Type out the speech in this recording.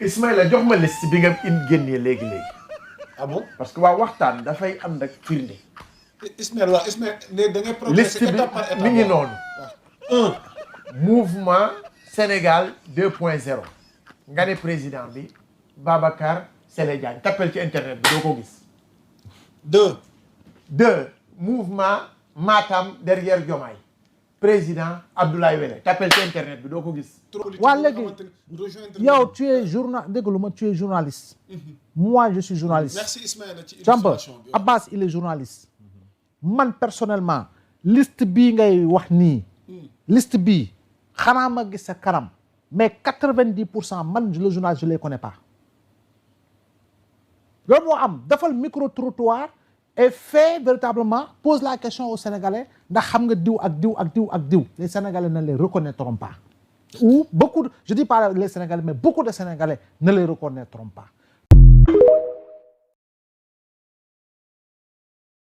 Ismaïla jox ma liste bi nga génnee léegi-léegi. ah bon parce que waa waxtaan dafay am nag firnde. Ismaïla da ngay progresser liste étape par étape. bi mi ngi noonu. 1. mouvement Sénégal 2.0 nga ne président bi Babacar Sélé Diagne tappel ci internet bi doo ko gis. 2 mouvement Matam derrière Diomaye président Abdoulaye Wele tappel ci internet bi doo ko gis. waa léegi yow tu es tu es journaliste. moi je suis journaliste. merci Ismaïla ci Jampa illustration bi. Abbas il est journaliste. man personnellement liste bii ngay wax nii. liste bii xanaa ma gis sa kanam mais 90% man le journal je les connais pas. loolu moo am defal micro trottoir et fait véritablement pose la question aux Sénégalais ndax xam nga diw ak diw ak diw ak diw les Sénégalais ne les reconnaîtront pas. ou beaucoup je dis pas les Sénégalais mais beaucoup de Sénégalais ne les reconnaîtront pas.